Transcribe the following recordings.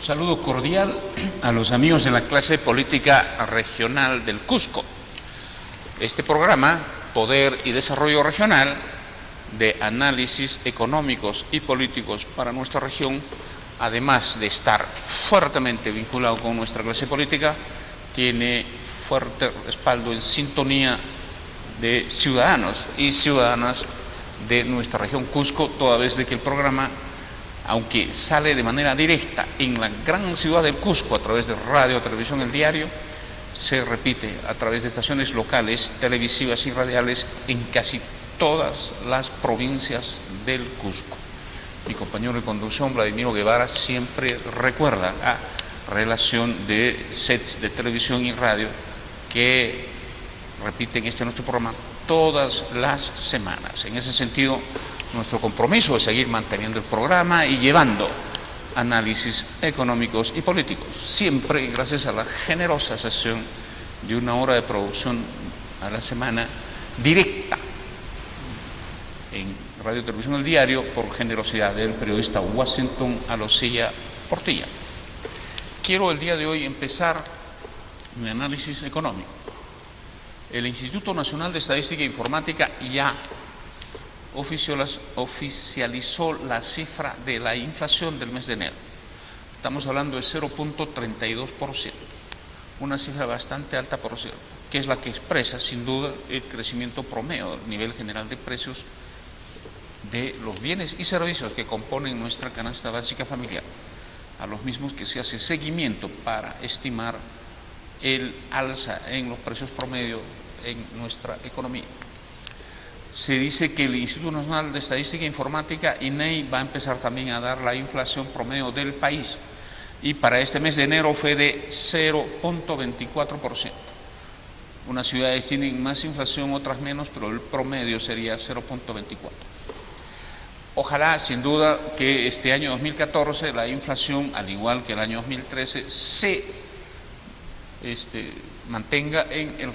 saludo cordial a los amigos de la clase política regional del Cusco. Este programa, Poder y Desarrollo Regional, de análisis económicos y políticos para nuestra región, además de estar fuertemente vinculado con nuestra clase política, tiene fuerte respaldo en sintonía de ciudadanos y ciudadanas de nuestra región Cusco, toda vez de que el programa, aunque sale de manera directa en la gran ciudad del Cusco a través de radio, televisión, el diario, se repite a través de estaciones locales, televisivas y radiales en casi todas las provincias del Cusco. Mi compañero de conducción, Vladimiro Guevara, siempre recuerda la relación de sets de televisión y radio que repiten nuestro programa todas las semanas. En ese sentido, nuestro compromiso es seguir manteniendo el programa y llevando análisis económicos y políticos, siempre gracias a la generosa sesión de una hora de producción a la semana directa en Radio Televisión El Diario, por generosidad del periodista Washington Alosilla Portilla. Quiero el día de hoy empezar mi análisis económico. El Instituto Nacional de Estadística e Informática ya oficializó la cifra de la inflación del mes de enero. Estamos hablando de 0.32%, una cifra bastante alta, por cierto, que es la que expresa sin duda el crecimiento promedio a nivel general de precios de los bienes y servicios que componen nuestra canasta básica familiar, a los mismos que se hace seguimiento para estimar el alza en los precios promedio en nuestra economía. Se dice que el Instituto Nacional de Estadística e Informática, INEI, va a empezar también a dar la inflación promedio del país, y para este mes de enero fue de 0.24%. Unas ciudades tienen más inflación, otras menos, pero el promedio sería 0.24%. Ojalá, sin duda, que este año 2014 la inflación, al igual que el año 2013, se mantenga en el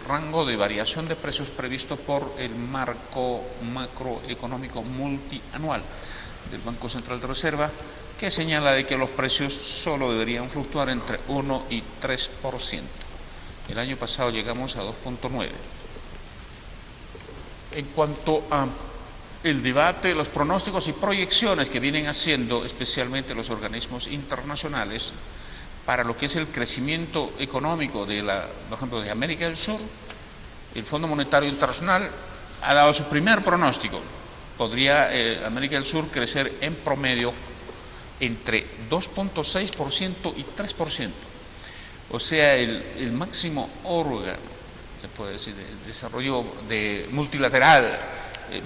rango de variación de precios previsto por el marco macroeconómico multianual del Banco Central de Reserva, que señala de que los precios solo deberían fluctuar entre 1 y 3%. El año pasado llegamos a 2.9%. En cuanto a el debate, los pronósticos y proyecciones que vienen haciendo especialmente los organismos internacionales para lo que es el crecimiento económico de por ejemplo, de América del Sur, el Fondo Monetario Internacional ha dado su primer pronóstico. Podría América del Sur crecer en promedio entre 2.6% y 3%. O sea, el máximo órgano, se puede decir, de desarrollo multilateral,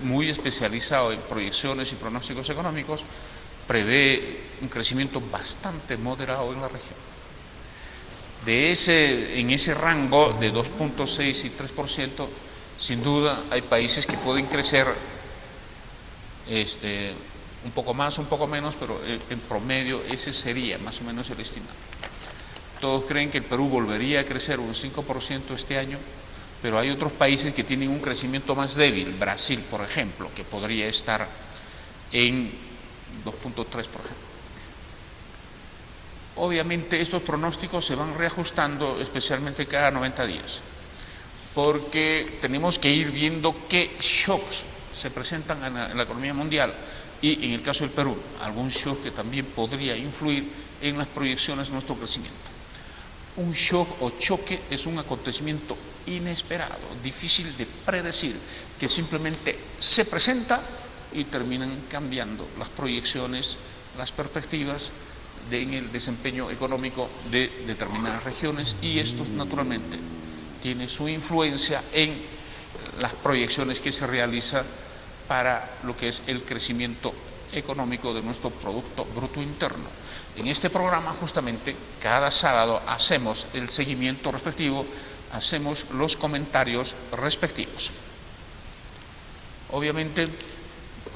muy especializado en proyecciones y pronósticos económicos, prevé un crecimiento bastante moderado en la región. En ese rango de 2.6 y 3%, sin duda hay países que pueden crecer un poco más, un poco menos, pero en promedio ese sería más o menos el estimado. Todos creen que el Perú volvería a crecer un 5% este año, pero hay otros países que tienen un crecimiento más débil. Brasil, por ejemplo, que podría estar en 2.3%, por ejemplo. Obviamente estos pronósticos se van reajustando especialmente cada 90 días, porque tenemos que ir viendo qué shocks se presentan en la economía mundial y, en el caso del Perú, algún shock que también podría influir en las proyecciones de nuestro crecimiento. Un shock o choque es un acontecimiento inesperado, difícil de predecir, que simplemente se presenta y terminan cambiando las proyecciones, las perspectivas en el desempeño económico de determinadas regiones, y esto naturalmente tiene su influencia en las proyecciones que se realizan para lo que es el crecimiento económico de nuestro Producto Bruto Interno. En este programa, justamente, cada sábado hacemos el seguimiento respectivo, hacemos los comentarios respectivos. Obviamente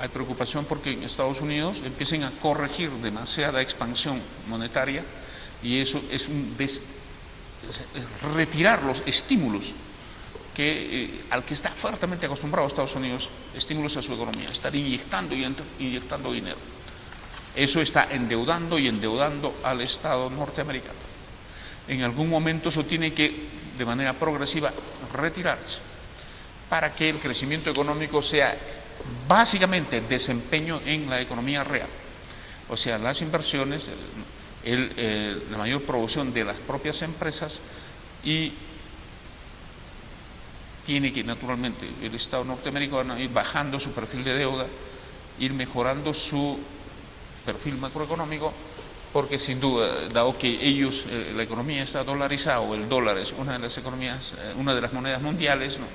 hay preocupación porque en Estados Unidos empiecen a corregir demasiada expansión monetaria, y eso es retirar los estímulos al que está fuertemente acostumbrado Estados Unidos, estímulos a su economía, estar inyectando dinero. Eso está endeudando y endeudando al Estado norteamericano. En algún momento eso tiene que, de manera progresiva, retirarse para que el crecimiento económico sea básicamente desempeño en la economía real. O sea, las inversiones, la mayor producción de las propias empresas, y tiene que naturalmente el Estado norteamericano ir bajando su perfil de deuda, ir mejorando su perfil macroeconómico, porque sin duda, dado que ellos, la economía está dolarizada, o el dólar es una de las economías, una de las monedas mundiales, ¿no?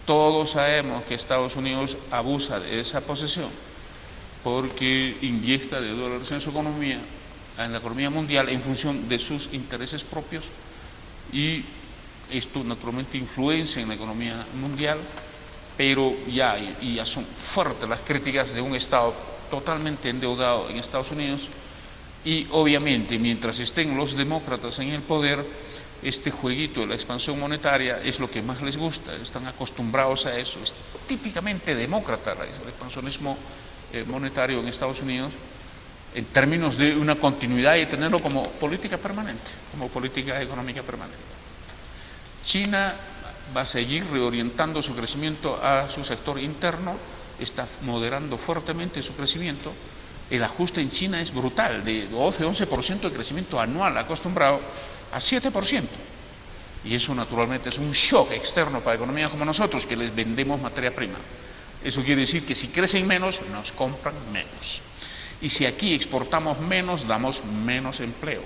Todos sabemos que Estados Unidos abusa de esa posesión porque inyecta de dólares en su economía, en la economía mundial, en función de sus intereses propios, y esto naturalmente influencia en la economía mundial, pero ya son fuertes las críticas de un Estado totalmente endeudado en Estados Unidos, y obviamente mientras estén los demócratas en el poder, este jueguito de la expansión monetaria es lo que más les gusta, están acostumbrados a eso, es típicamente demócrata el expansionismo monetario en Estados Unidos, en términos de una continuidad y tenerlo como política permanente, como política económica permanente. China va a seguir reorientando su crecimiento a su sector interno, está moderando fuertemente su crecimiento. El ajuste en China es brutal, de 12-11% de crecimiento anual, acostumbrado a 7%. Y eso naturalmente es un shock externo para economías como nosotros, que les vendemos materia prima. Eso quiere decir que si crecen menos, nos compran menos. Y si aquí exportamos menos, damos menos empleo.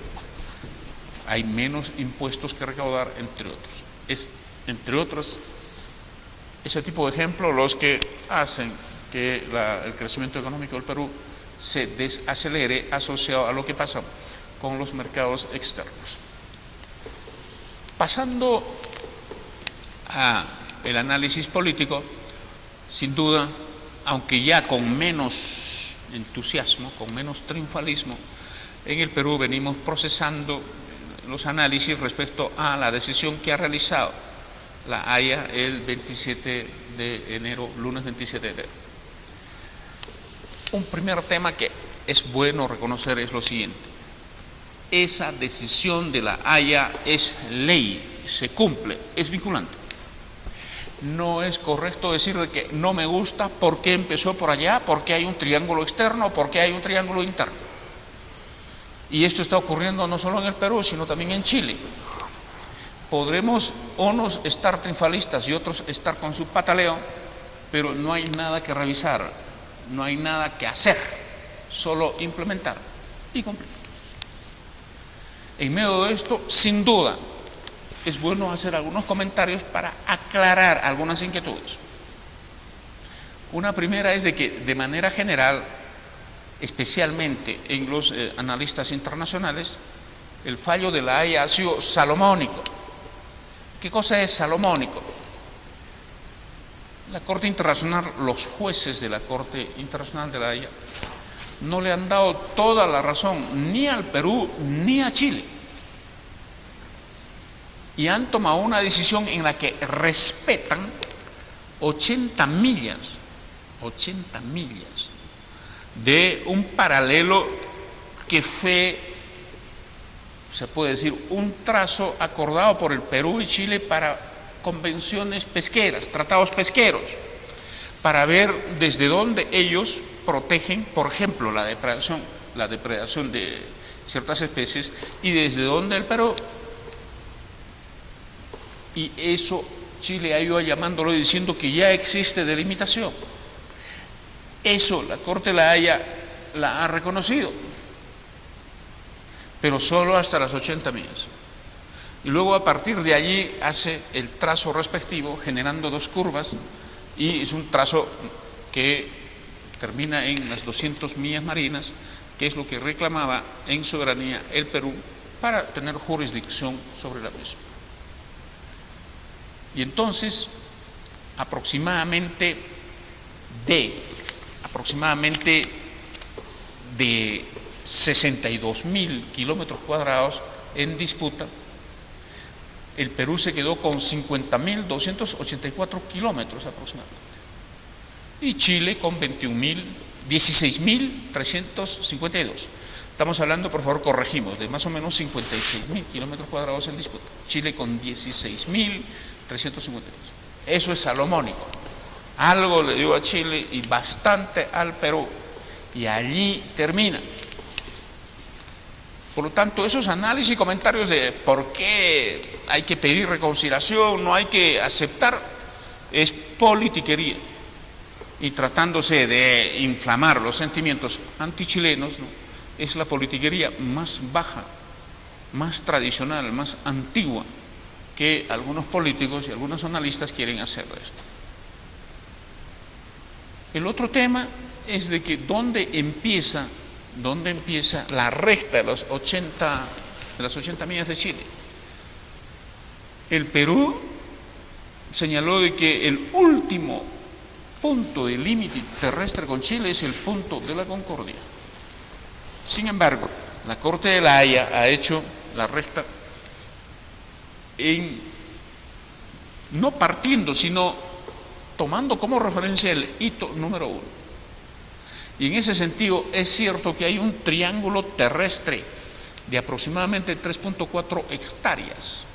Hay menos impuestos que recaudar, entre otros. Entre otros, ese tipo de ejemplos los que hacen que el crecimiento económico del Perú se desacelere, asociado a lo que pasa con los mercados externos. Pasando al análisis político, sin duda, aunque ya con menos entusiasmo, con menos triunfalismo, en el Perú venimos procesando los análisis respecto a la decisión que ha realizado la Haya el 27 de enero, lunes 27 de enero. Un primer tema que es bueno reconocer es lo siguiente: esa decisión de la Haya es ley, se cumple, es vinculante. No es correcto decir que no me gusta porque empezó por allá, porque hay un triángulo externo, porque hay un triángulo interno. Y esto está ocurriendo no solo en el Perú, sino también en Chile. Podremos unos estar triunfalistas y otros estar con su pataleo, pero no hay nada que revisar, no hay nada que hacer, solo implementar y cumplir. En medio de esto, sin duda, es bueno hacer algunos comentarios para aclarar algunas inquietudes. Una primera es de que, de manera general, especialmente en los analistas internacionales, el fallo de la Haya ha sido salomónico. ¿Qué cosa es salomónico? La Corte Internacional, los jueces de la Corte Internacional de la Haya, no le han dado toda la razón ni al Perú ni a Chile. Y han tomado una decisión en la que respetan 80 millas de un paralelo que fue, se puede decir, un trazo acordado por el Perú y Chile para convenciones pesqueras, tratados pesqueros, para ver desde dónde ellos protegen, por ejemplo, la depredación de ciertas especies, y desde dónde el Perú. Y eso Chile ha ido llamándolo y diciendo que ya existe delimitación. Eso la Corte de la Haya la ha reconocido, pero solo hasta las 80 millas. Y luego a partir de allí hace el trazo respectivo, generando dos curvas, y es un trazo que termina en las 200 millas marinas, que es lo que reclamaba en soberanía el Perú para tener jurisdicción sobre la misma. Y entonces, aproximadamente de 62.000 kilómetros cuadrados en disputa, el Perú se quedó con 50.284 kilómetros aproximadamente, y Chile con 21.000 16.352. Estamos hablando, por favor, corregimos, de más o menos 56.000 kilómetros cuadrados en disputa. Chile con 16.352. Eso es salomónico. Algo le dio a Chile y bastante al Perú. Y allí termina. Por lo tanto, esos análisis y comentarios de por qué hay que pedir reconciliación, no hay que aceptar, es politiquería. Y tratándose de inflamar los sentimientos antichilenos, ¿no?, es la politiquería más baja, más tradicional, más antigua que algunos políticos y algunos analistas quieren hacer de esto. El otro tema es de que dónde empieza la recta de las 80 millas de Chile. El Perú señaló de que el último punto de límite terrestre con Chile es el punto de la Concordia. Sin embargo, la Corte de La Haya ha hecho la recta no partiendo, sino tomando como referencia el hito número 1. Y en ese sentido es cierto que hay un triángulo terrestre de aproximadamente 3.4 hectáreas.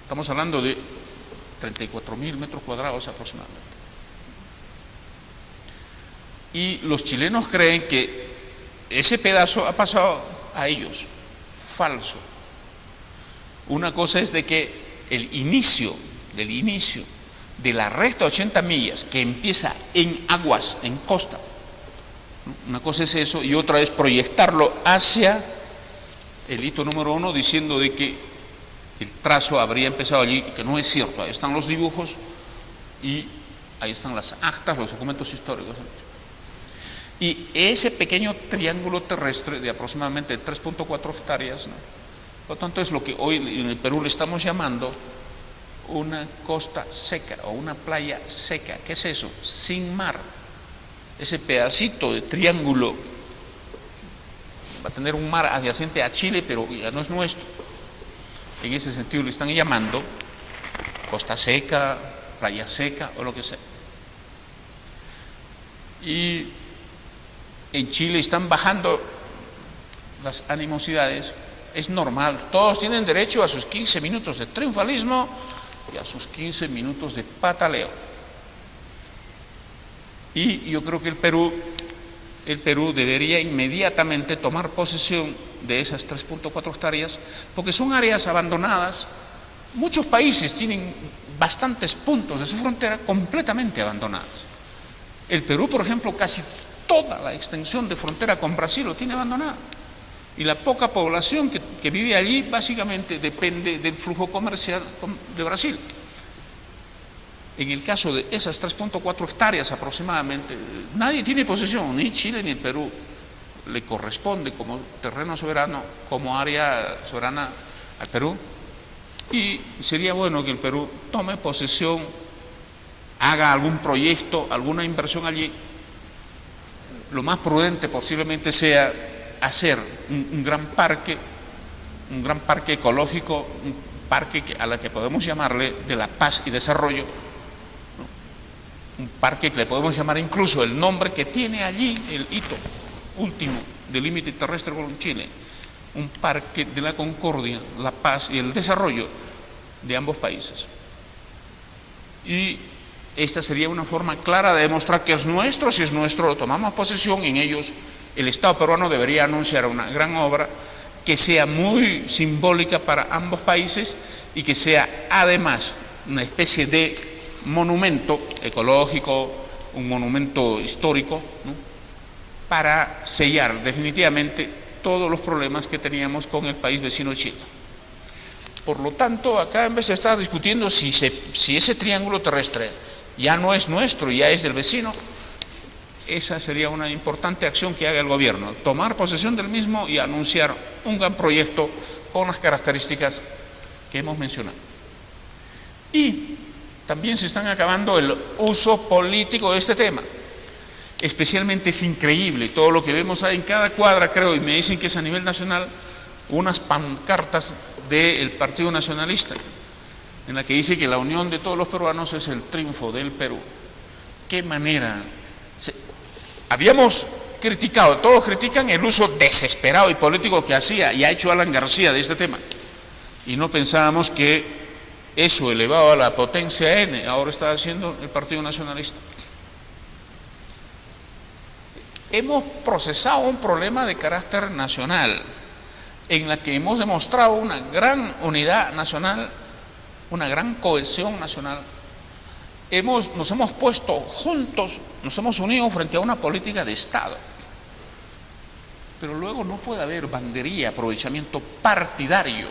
Estamos hablando de 34.000 metros cuadrados aproximadamente. Y los chilenos creen que ese pedazo ha pasado a ellos. Falso. Una cosa es de que el inicio de la recta 80 millas que empieza en aguas, en costa, una cosa es eso, y otra es proyectarlo hacia el hito número 1 diciendo de que el trazo habría empezado allí, que no es cierto. Ahí están los dibujos y ahí están las actas, los documentos históricos. Y ese pequeño triángulo terrestre de aproximadamente 3.4 hectáreas, ¿no?, por lo tanto es lo que hoy en el Perú le estamos llamando una costa seca o una playa seca. ¿Qué es eso? Sin mar. Ese pedacito de triángulo va a tener un mar adyacente a Chile, pero ya no es nuestro. En ese sentido le están llamando costa seca, playa seca o lo que sea. Y en Chile están bajando las animosidades. Es normal, todos tienen derecho a sus 15 minutos de triunfalismo y a sus 15 minutos de pataleo. Y yo creo que el Perú debería inmediatamente tomar posesión de esas 3.4 hectáreas, porque son áreas abandonadas. Muchos países tienen bastantes puntos de su frontera completamente abandonadas. El Perú, por ejemplo, casi toda la extensión de frontera con Brasil lo tiene abandonada. Y la poca población que vive allí básicamente depende del flujo comercial de Brasil. En el caso de esas 3.4 hectáreas aproximadamente, nadie tiene posesión, ni Chile ni el Perú. Le corresponde como terreno soberano, como área soberana al Perú. Y sería bueno que el Perú tome posesión, haga algún proyecto, alguna inversión allí. Lo más prudente posiblemente sea hacer un gran parque ecológico, un parque a la que podemos llamarle de la paz y desarrollo, ¿no? Un parque que le podemos llamar incluso el nombre que tiene allí el hito último del límite terrestre con Chile, un parque de la concordia, la paz y el desarrollo de ambos países. Y esta sería una forma clara de demostrar que es nuestro. Si es nuestro, lo tomamos posesión. En ellos el Estado peruano debería anunciar una gran obra que sea muy simbólica para ambos países y que sea además una especie de monumento ecológico, un monumento histórico, ¿no?, para sellar definitivamente todos los problemas que teníamos con el país vecino Chile. Por lo tanto, acá en vez de estar discutiendo si ese triángulo terrestre ya no es nuestro, ya es del vecino, esa sería una importante acción que haga el gobierno, tomar posesión del mismo y anunciar un gran proyecto con las características que hemos mencionado. Y también se están acabando el uso político de este tema. Especialmente es increíble todo lo que vemos ahí en cada cuadra, creo, y me dicen que es a nivel nacional, unas pancartas del Partido Nacionalista, en la que dice que la unión de todos los peruanos es el triunfo del Perú. ¿Qué manera? habíamos criticado, todos critican el uso desesperado y político que hacía y ha hecho Alan García de este tema. Y no pensábamos que eso elevado a la potencia N, ahora está haciendo el Partido Nacionalista. Hemos procesado un problema de carácter nacional, en la que hemos demostrado una gran unidad nacional, una gran cohesión nacional. Nos hemos puesto juntos, nos hemos unido frente a una política de Estado. Pero luego no puede haber bandería, aprovechamiento partidario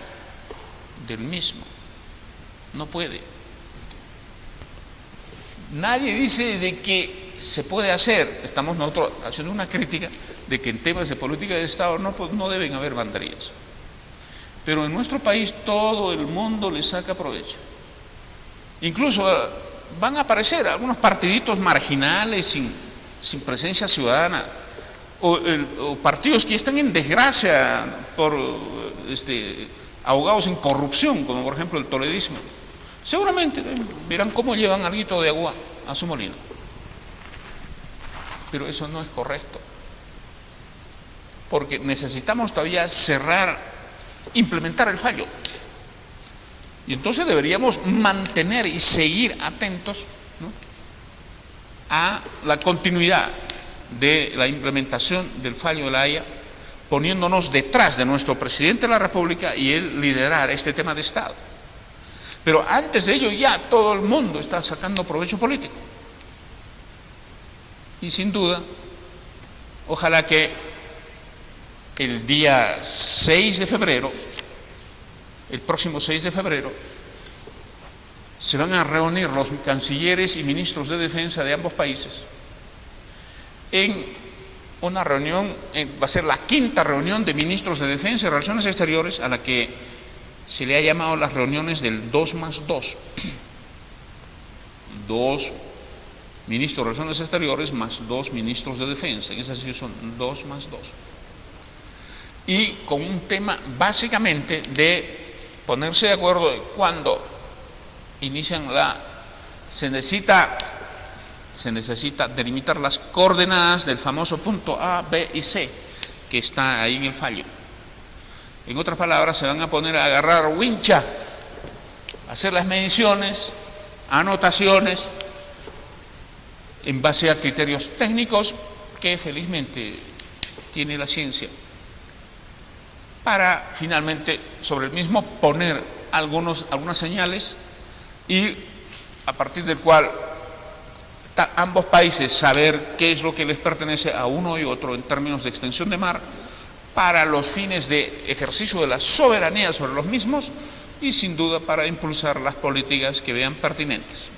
del mismo. No puede. Nadie dice de que se puede hacer, estamos nosotros haciendo una crítica de que en temas de política de Estado no deben haber banderías. Pero en nuestro país todo el mundo le saca provecho. Incluso van a aparecer algunos partiditos marginales sin presencia ciudadana, o partidos que están en desgracia por ahogados en corrupción, como por ejemplo el toledismo. Seguramente verán cómo llevan algo de agua a su molino. Pero eso no es correcto, porque necesitamos todavía implementar el fallo. Y entonces deberíamos mantener y seguir atentos, ¿no?, a la continuidad de la implementación del fallo de La Haya, poniéndonos detrás de nuestro presidente de la República y él liderar este tema de Estado. Pero antes de ello ya todo el mundo está sacando provecho político. Y sin duda, ojalá que el día 6 de febrero, el próximo 6 de febrero, se van a reunir los cancilleres y ministros de defensa de ambos países en una reunión, va a ser la 5ª reunión de ministros de defensa y relaciones exteriores, a la que se le ha llamado las reuniones del 2+2. 2 ministros de relaciones exteriores más 2 ministros de defensa, en esa sesión son 2+2. Y con un tema básicamente de ponerse de acuerdo de cuándo inician se necesita delimitar las coordenadas del famoso punto A, B y C, que está ahí en el fallo. En otras palabras, se van a poner a agarrar wincha, hacer las mediciones, anotaciones, en base a criterios técnicos que felizmente tiene la ciencia, para finalmente sobre el mismo poner algunas señales, y a partir del cual ambos países saber qué es lo que les pertenece a uno y otro en términos de extensión de mar, para los fines de ejercicio de la soberanía sobre los mismos y sin duda para impulsar las políticas que vean pertinentes.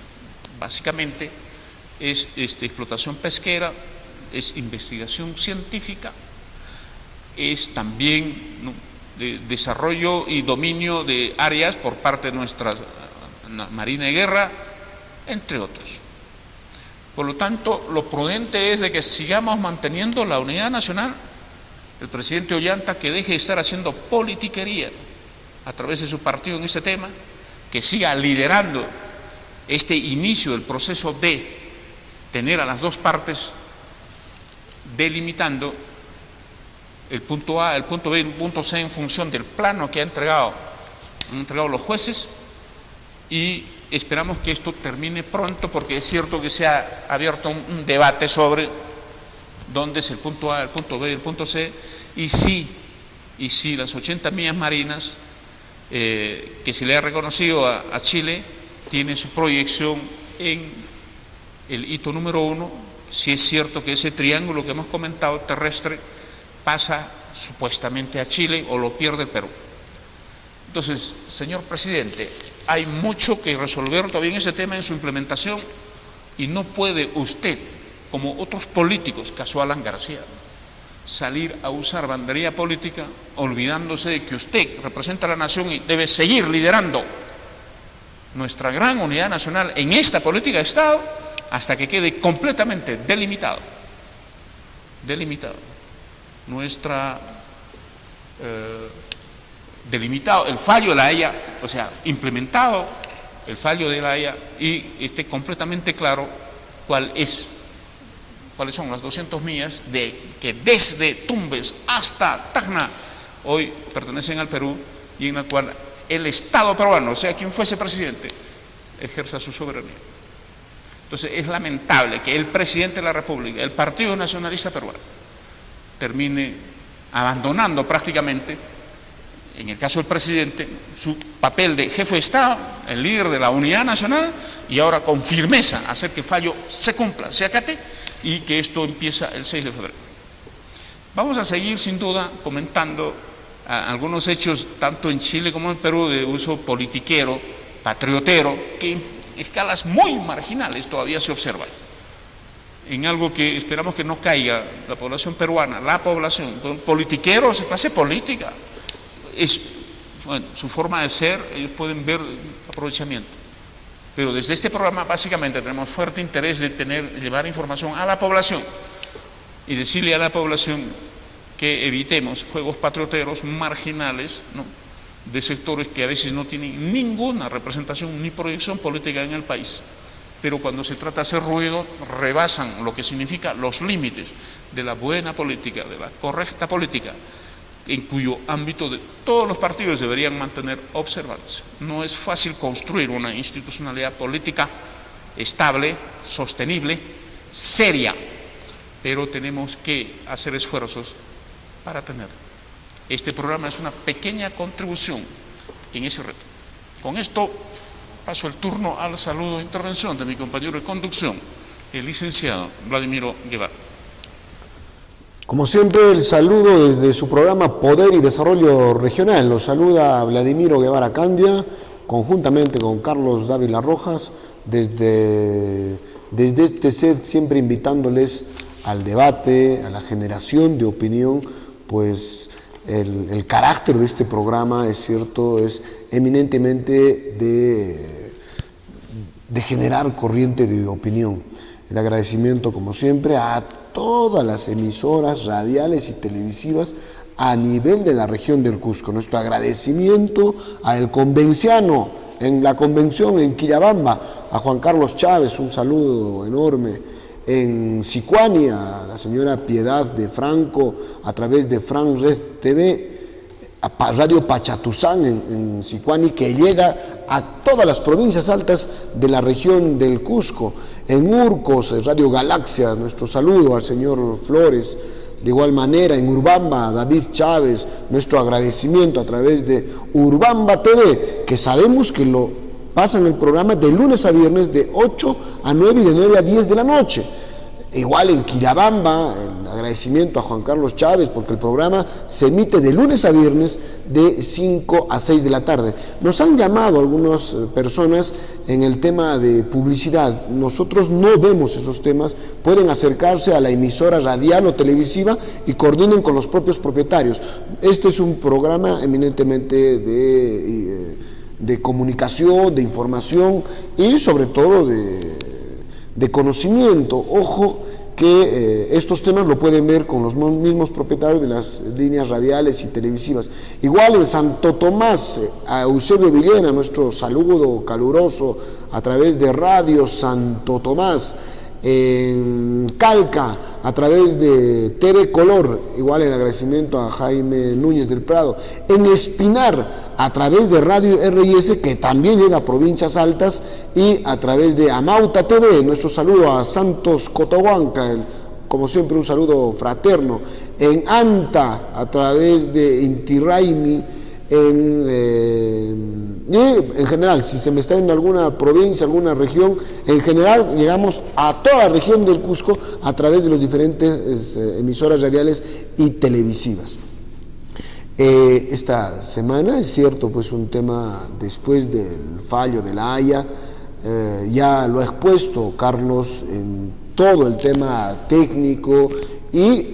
Básicamente es explotación pesquera, es investigación científica, es también, ¿no?, de desarrollo y dominio de áreas por parte de nuestra Marina de Guerra, entre otros. Por lo tanto, lo prudente es de que sigamos manteniendo la unidad nacional. El presidente Ollanta que deje de estar haciendo politiquería a través de su partido en este tema, que siga liderando este inicio del proceso de tener a las dos partes delimitando el punto A, el punto B y el punto C en función del plano que han entregado los jueces, y esperamos que esto termine pronto, porque es cierto que se ha abierto un debate sobre dónde es el punto A, el punto B y el punto C, y si las 80 millas marinas que se le ha reconocido a Chile tiene su proyección en el hito número 1, si es cierto que ese triángulo que hemos comentado terrestre pasa supuestamente a Chile o lo pierde el Perú. Entonces, señor presidente, hay mucho que resolver todavía en ese tema, en su implementación, y no puede usted, como otros políticos, caso Alan García, salir a usar bandería política olvidándose de que usted representa a la nación y debe seguir liderando nuestra gran unidad nacional en esta política de Estado hasta que quede completamente delimitado delimitado el fallo de La Haya, o sea, implementado el fallo de La Haya, y esté completamente claro cuál es ¿Cuáles son las 200 millas que desde Tumbes hasta Tacna hoy pertenecen al Perú y en la cual el Estado peruano, sea quien fuese presidente, ejerza su soberanía? Entonces es lamentable que el presidente de la República, el Partido Nacionalista Peruano, termine abandonando prácticamente, en el caso del presidente, su papel de jefe de Estado, el líder de la unidad nacional, y ahora con firmeza hacer que el fallo se cumpla, se acate, y que esto empieza el 6 de febrero. Vamos a seguir sin duda comentando algunos hechos tanto en Chile como en Perú de uso politiquero, patriotero, que en escalas muy marginales todavía se observan, en algo que esperamos que no caiga la población peruana, la población, politiqueros de clase política, es, bueno, su forma de ser, ellos pueden ver aprovechamiento. Pero desde este programa básicamente tenemos fuerte interés de llevar información a la población y decirle a la población que evitemos juegos patrioteros marginales, ¿no?, de sectores que a veces no tienen ninguna representación ni proyección política en el país, pero cuando se trata de hacer ruido rebasan lo que significa los límites de la buena política, de la correcta política, en cuyo ámbito de todos los partidos deberían mantener observancia. No es fácil construir una institucionalidad política estable, sostenible, seria, pero tenemos que hacer esfuerzos para tenerlo. Este programa es una pequeña contribución en ese reto. Con esto paso el turno al saludo e intervención de mi compañero de conducción, el licenciado Vladimiro Guevara. Como siempre, el saludo desde su programa Poder y Desarrollo Regional. Los saluda Vladimiro Guevara Candia, conjuntamente con Carlos Dávila Rojas, desde este set, siempre invitándoles al debate, a la generación de opinión, pues el carácter de este programa, es cierto, es eminentemente de generar corriente de opinión. El agradecimiento, como siempre, a todas las emisoras radiales y televisivas a nivel de la región del Cusco. Nuestro agradecimiento al convenciano en la convención en Quillabamba, a Juan Carlos Chávez, un saludo enorme. En Sicuani, a la señora Piedad de Franco, a través de Fran Red TV, a Radio Pachatuzán en Sicuani, que llega a todas las provincias altas de la región del Cusco. En Urcos, Radio Galaxia, nuestro saludo al señor Flores. De igual manera, en Urbamba, David Chávez, nuestro agradecimiento a través de Urbamba TV, que sabemos que lo pasan el programa de lunes a viernes de 8 a 9 y de 9 a 10 de la noche. Igual en Quillabamba, el agradecimiento a Juan Carlos Chávez, porque el programa se emite de lunes a viernes de 5 a 6 de la tarde. Nos han llamado algunas personas en el tema de publicidad. Nosotros no vemos esos temas. Pueden acercarse a la emisora radial o televisiva y coordinen con los propios propietarios. Este es un programa eminentemente de comunicación, de información y sobre todo de conocimiento. Ojo que estos temas lo pueden ver con los mismos propietarios de las líneas radiales y televisivas. Igual en Santo Tomás, a Eusebio Villena, nuestro saludo caluroso a través de Radio Santo Tomás. En Calca, a través de TV Color, igual el agradecimiento a Jaime Núñez del Prado. En Espinar, a través de Radio RIS, que también llega a provincias altas, y a través de Amauta TV, nuestro saludo a Santos Cotohuanca, como siempre un saludo fraterno. En Anta, a través de Inti Raymi, en general, si se me está en alguna provincia, alguna región, en general llegamos a toda la región del Cusco a través de las diferentes emisoras radiales y televisivas. Esta semana, es cierto, pues un tema después del fallo de la Haya, ya lo ha expuesto Carlos en todo el tema técnico y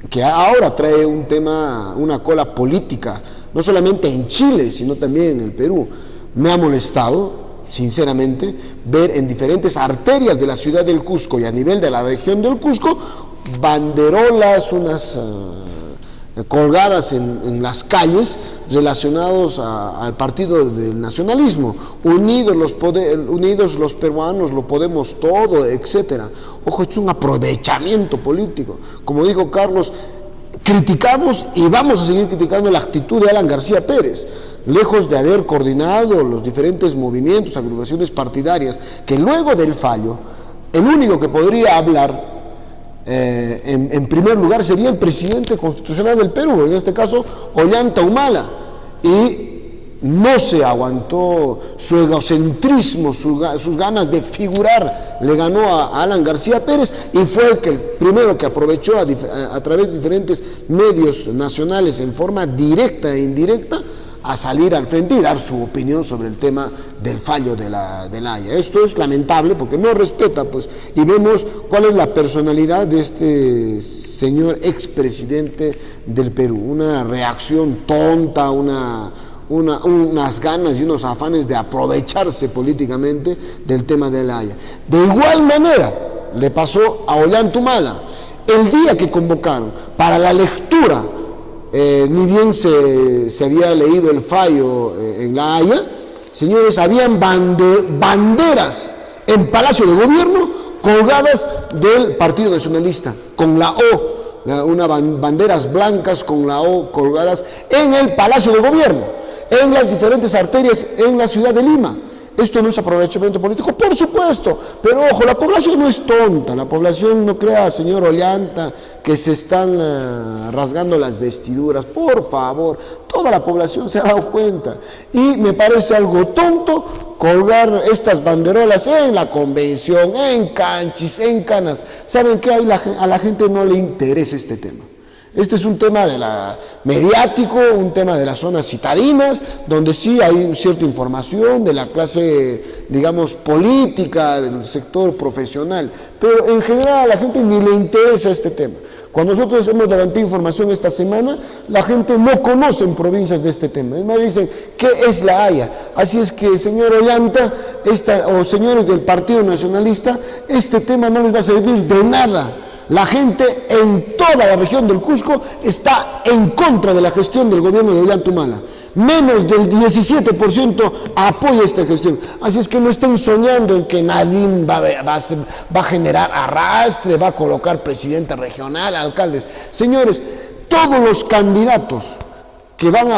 que ahora trae un tema, una cola política, no solamente en Chile, sino también en el Perú. Me ha molestado, sinceramente, ver en diferentes arterias de la ciudad del Cusco y a nivel de la región del Cusco, banderolas, unas colgadas en las calles relacionados al partido del nacionalismo, unidos los peruanos, lo podemos todo, etcétera. Ojo, es un aprovechamiento político. Como dijo Carlos, criticamos y vamos a seguir criticando la actitud de Alan García Pérez, lejos de haber coordinado los diferentes movimientos, agrupaciones partidarias, que luego del fallo, el único que podría hablar en primer lugar sería el presidente constitucional del Perú, en este caso Ollanta Humala, y no se aguantó su egocentrismo, sus ganas de figurar, le ganó a Alan García Pérez, y fue el primero que aprovechó a través de diferentes medios nacionales en forma directa e indirecta a salir al frente y dar su opinión sobre el tema del fallo de la Haya. Esto es lamentable porque no respeta, pues, y vemos cuál es la personalidad de este señor expresidente del Perú, una reacción tonta, unas ganas y unos afanes de aprovecharse políticamente del tema de la Haya. De igual manera le pasó a Ollanta Humala. El día que convocaron para la lectura, ni bien se había leído el fallo en La Haya, señores, habían banderas en Palacio de Gobierno colgadas del Partido Nacionalista, con la O, banderas blancas con la O colgadas en el Palacio de Gobierno, en las diferentes arterias en la ciudad de Lima. ¿Esto no es aprovechamiento político? Por supuesto, pero ojo, la población no es tonta, la población no crea, señor Ollanta, que se están rasgando las vestiduras. Por favor, toda la población se ha dado cuenta, y me parece algo tonto colgar estas banderolas en la convención, en Canchis, en Canas. ¿Saben qué? A la gente no le interesa este tema. Este es un tema mediático, un tema de las zonas citadinas, donde sí hay cierta información de la clase, digamos, política, del sector profesional, pero en general a la gente ni le interesa este tema. Cuando nosotros hemos levantado información esta semana, la gente no conoce en provincias de este tema. Es más, dicen, ¿qué es la Haya? Así es que, señor Ollanta, o señores del Partido Nacionalista, este tema no les va a servir de nada. La gente en toda la región del Cusco está en contra de la gestión del gobierno de Ollanta Humala. Menos del 17% apoya esta gestión. Así es que no estén soñando en que Nadine va a generar arrastre, va a colocar presidente regional, alcaldes. Señores, todos los candidatos que iban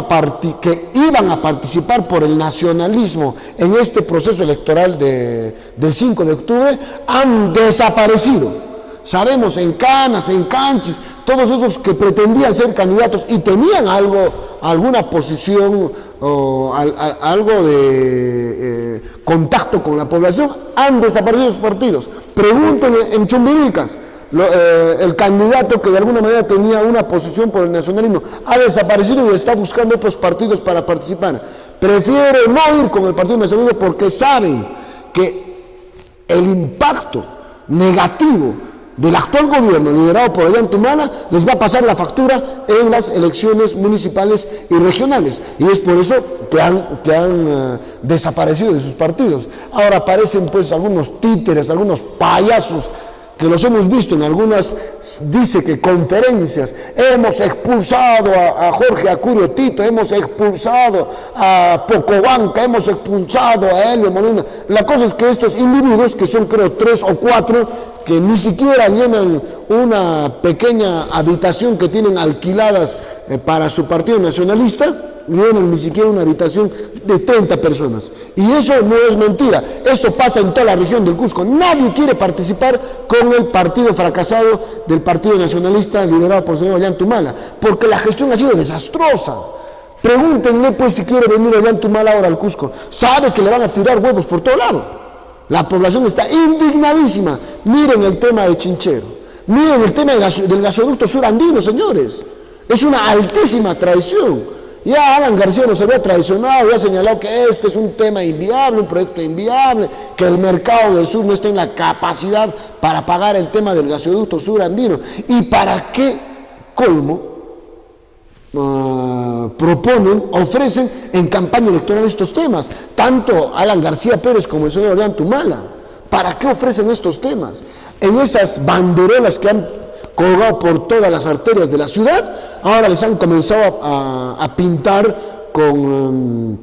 a participar por el nacionalismo en este proceso electoral del 5 de octubre han desaparecido. Sabemos, en Canas, en Canchis, todos esos que pretendían ser candidatos y tenían alguna posición o algo de contacto con la población, han desaparecido sus partidos. Pregúntenle en Chumbivilcas, el candidato que de alguna manera tenía una posición por el nacionalismo ha desaparecido y está buscando otros partidos para participar. Prefiere no ir con el Partido Nacionalista porque saben que el impacto negativo del actual gobierno liderado por Ollanta Humala les va a pasar la factura en las elecciones municipales y regionales, y es por eso que han desaparecido de sus partidos. Ahora aparecen pues algunos títeres, algunos payasos que los hemos visto en algunas, dice que conferencias, hemos expulsado a Jorge Acurio Tito, hemos expulsado a Pocobanca, hemos expulsado a Elvio Molina. La cosa es que estos individuos, que son creo 3 o 4, que ni siquiera llenan una pequeña habitación que tienen alquiladas para su partido nacionalista, llenan ni siquiera una habitación de 30 personas. Y eso no es mentira, eso pasa en toda la región del Cusco. Nadie quiere participar con el partido fracasado del Partido Nacionalista liderado por el señor Ollanta Humala, porque la gestión ha sido desastrosa. Pregúntenle pues si quiere venir Ollanta Humala ahora al Cusco. Sabe que le van a tirar huevos por todo lado. La población está indignadísima. Miren el tema de Chinchero, miren el tema del gasoducto sur andino, señores. Es una altísima traición. Ya Alan García nos había traicionado, había señalado que este es un tema inviable, un proyecto inviable, que el mercado del sur no está en la capacidad para pagar el tema del gasoducto sur andino. ¿Y para qué colmo ofrecen en campaña electoral estos temas? Tanto Alan García Pérez como el señor Ollanta Humala. ¿Para qué ofrecen estos temas? En esas banderolas que han colgado por todas las arterias de la ciudad, ahora les han comenzado a pintar con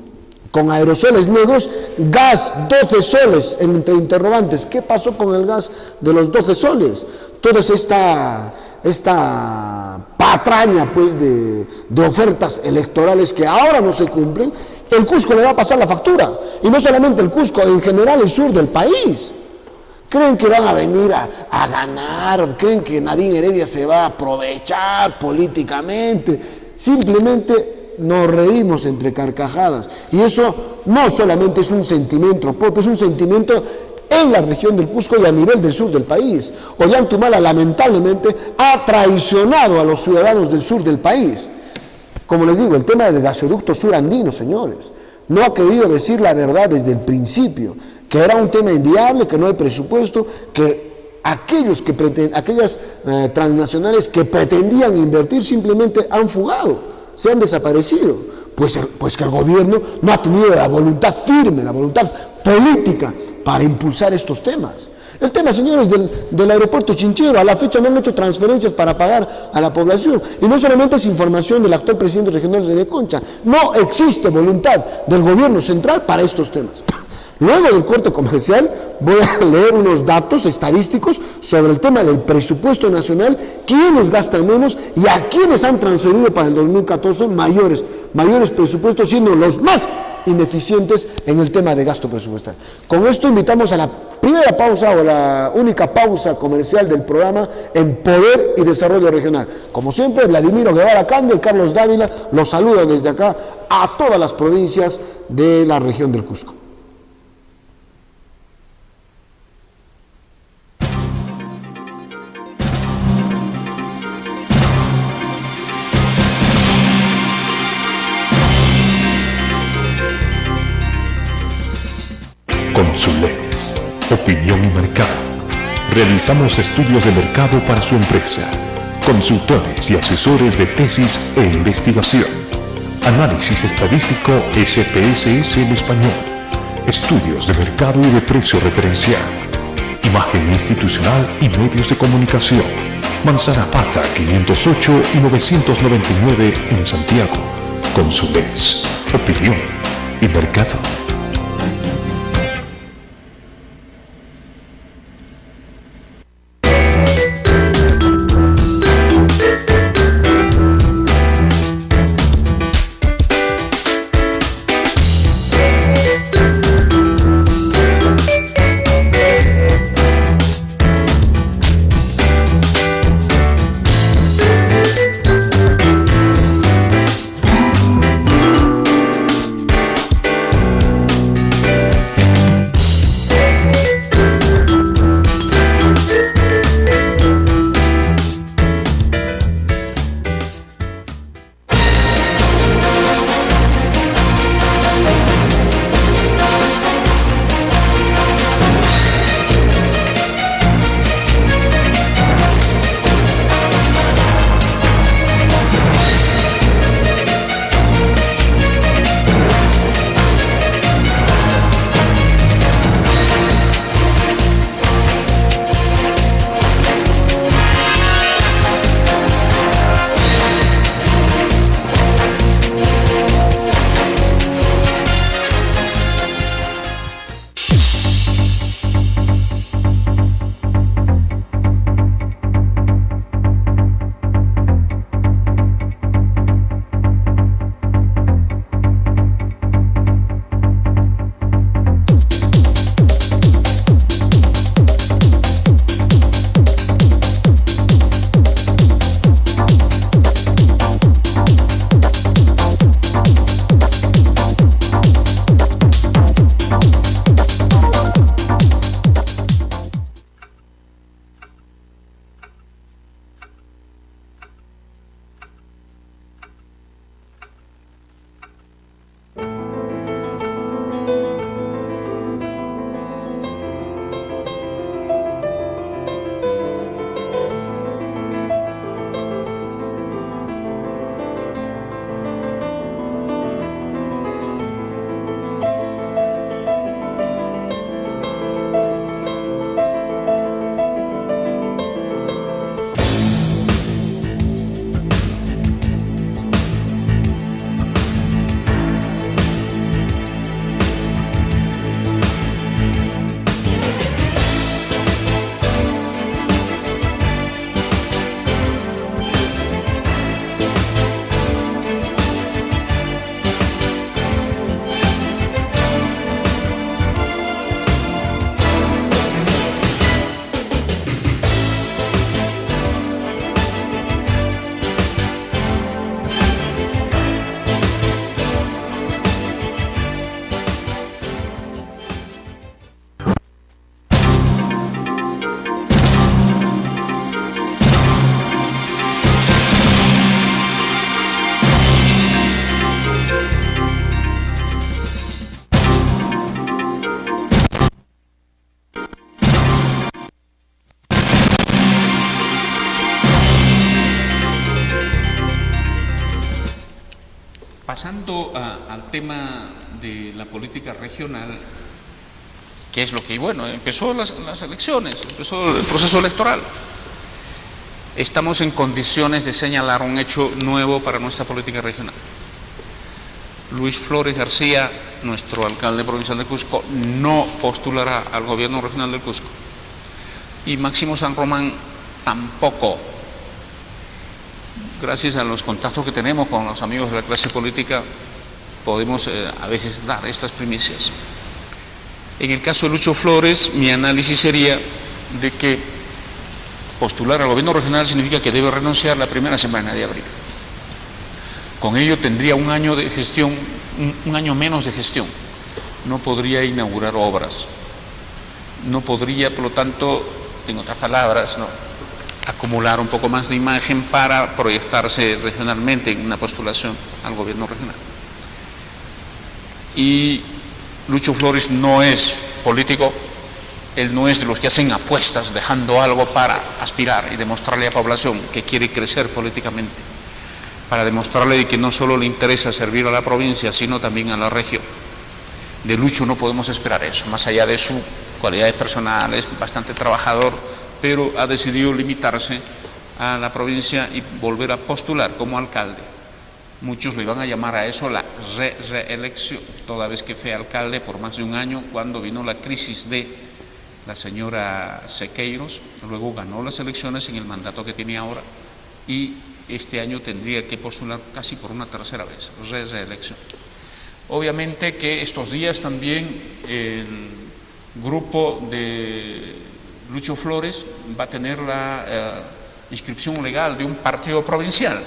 aerosoles negros, gas 12 soles, entre interrogantes. ¿Qué pasó con el gas de los 12 soles? Toda esta patraña pues de ofertas electorales que ahora no se cumplen, el Cusco le va a pasar la factura, y no solamente el Cusco, en general el sur del país. ¿Creen que van a venir a ganar? ¿Creen que Nadine Heredia se va a aprovechar políticamente? Simplemente nos reímos entre carcajadas, y eso no solamente es un sentimiento propio, es un sentimiento en la región del Cusco y a nivel del sur del país. Ollantumala lamentablemente ha traicionado a los ciudadanos del sur del país. Como les digo, el tema del gasoducto sur andino, señores, no ha querido decir la verdad desde el principio, que era un tema inviable, que no hay presupuesto, que aquellas transnacionales que pretendían invertir simplemente han fugado, se han desaparecido, pues que el gobierno no ha tenido la voluntad firme, la voluntad política para impulsar estos temas. El tema, señores, del aeropuerto Chinchero, a la fecha no han hecho transferencias para pagar a la población, y no solamente es información del actual presidente regional de Concha, no existe voluntad del gobierno central para estos temas. Luego del corte comercial voy a leer unos datos estadísticos sobre el tema del presupuesto nacional, quiénes gastan menos y a quiénes han transferido para el 2014 mayores presupuestos, siendo los más ineficientes en el tema de gasto presupuestal. Con esto invitamos a la primera pausa o la única pausa comercial del programa en Poder y Desarrollo Regional. Como siempre, Vladimiro Guevara Cande y Carlos Dávila los saludan desde acá a todas las provincias de la región del Cusco. Consules, opinión y mercado. Realizamos estudios de mercado para su empresa, consultores y asesores de tesis e investigación, análisis estadístico SPSS en español, estudios de mercado y de precio referencial, imagen institucional y medios de comunicación. Manzana Pata 508 y 999 en Santiago. Consules, opinión y mercado. Pasando al tema de la política regional, que es lo que, bueno, empezó las elecciones, empezó el proceso electoral. Estamos en condiciones de señalar un hecho nuevo para nuestra política regional. Luis Flores García, nuestro alcalde provincial de Cusco, no postulará al gobierno regional del Cusco. Y Máximo San Román tampoco. Gracias a los contactos que tenemos con los amigos de la clase política, podemos a veces dar estas primicias. En el caso de Lucho Flores, mi análisis sería de que postular al gobierno regional significa que debe renunciar la primera semana de abril. Con ello tendría un año de gestión, un año menos de gestión. No podría inaugurar obras. No podría, por lo tanto, en otras palabras, ¿no?, acumular un poco más de imagen para proyectarse regionalmente en una postulación al gobierno regional. Y Lucho Flores no es político, él no es de los que hacen apuestas dejando algo para aspirar y demostrarle a la población que quiere crecer políticamente, para demostrarle que no solo le interesa servir a la provincia, sino también a la región. De Lucho no podemos esperar eso, más allá de su cualidades personales, bastante trabajador, pero ha decidido limitarse a la provincia y volver a postular como alcalde. Muchos le iban a llamar a eso la reelección, toda vez que fue alcalde por más de un año, cuando vino la crisis de la señora Sequeiros, luego ganó las elecciones en el mandato que tiene ahora y este año tendría que postular casi por una tercera vez, reelección. Obviamente que estos días también el grupo de Lucho Flores va a tener la inscripción legal de un partido provincial.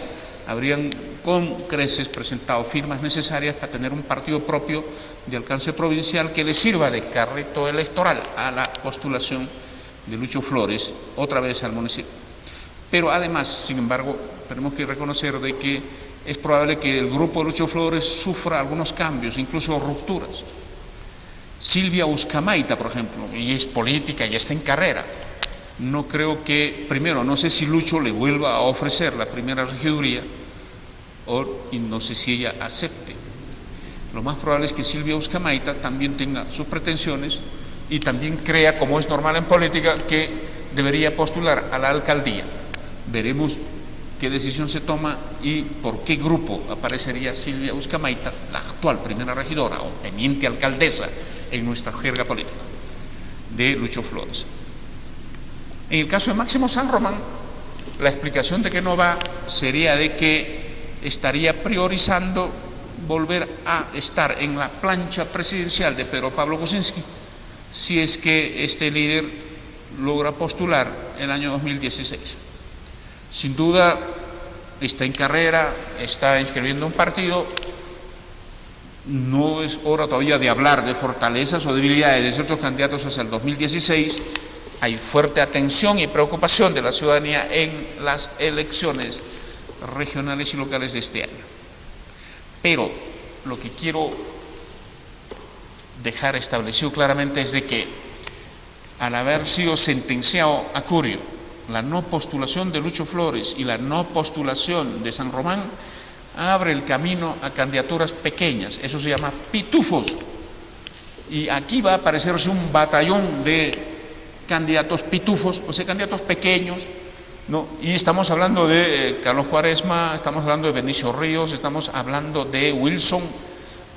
Habrían con creces presentado firmas necesarias para tener un partido propio de alcance provincial que le sirva de carrito electoral a la postulación de Lucho Flores otra vez al municipio. Pero además, sin embargo, tenemos que reconocer de que es probable que el grupo de Lucho Flores sufra algunos cambios, incluso rupturas. Silvia Uzcamaita, por ejemplo, y es política, ya está en carrera. No creo que, primero, no sé si Lucho le vuelva a ofrecer la primera regiduría y no sé si ella acepte. Lo más probable es que Silvia Uzcamaita también tenga sus pretensiones y también crea, como es normal en política, que debería postular a la alcaldía. Veremos qué decisión se toma y por qué grupo aparecería Silvia Uzcamaita, la actual primera regidora o teniente alcaldesa en nuestra jerga política, de Lucho Flores. En el caso de Máximo San Román, la explicación de que no va sería de que estaría priorizando volver a estar en la plancha presidencial de Pedro Pablo Kuczynski si es que este líder logra postular el año 2016. Sin duda está en carrera, está inscribiendo un partido. No es hora todavía de hablar de fortalezas o debilidades de ciertos candidatos hacia el 2016. Hay fuerte atención y preocupación de la ciudadanía en las elecciones regionales y locales de este año. Pero lo que quiero dejar establecido claramente es de que al haber sido sentenciado a Curio la no postulación de Lucho Flores y la no postulación de San Román, abre el camino a candidaturas pequeñas, eso se llama pitufos. Y aquí va a aparecerse un batallón de candidatos pitufos, o sea, candidatos pequeños, ¿no? Y estamos hablando de Carlos Cuaresma, estamos hablando de Benicio Ríos, estamos hablando de Wilson,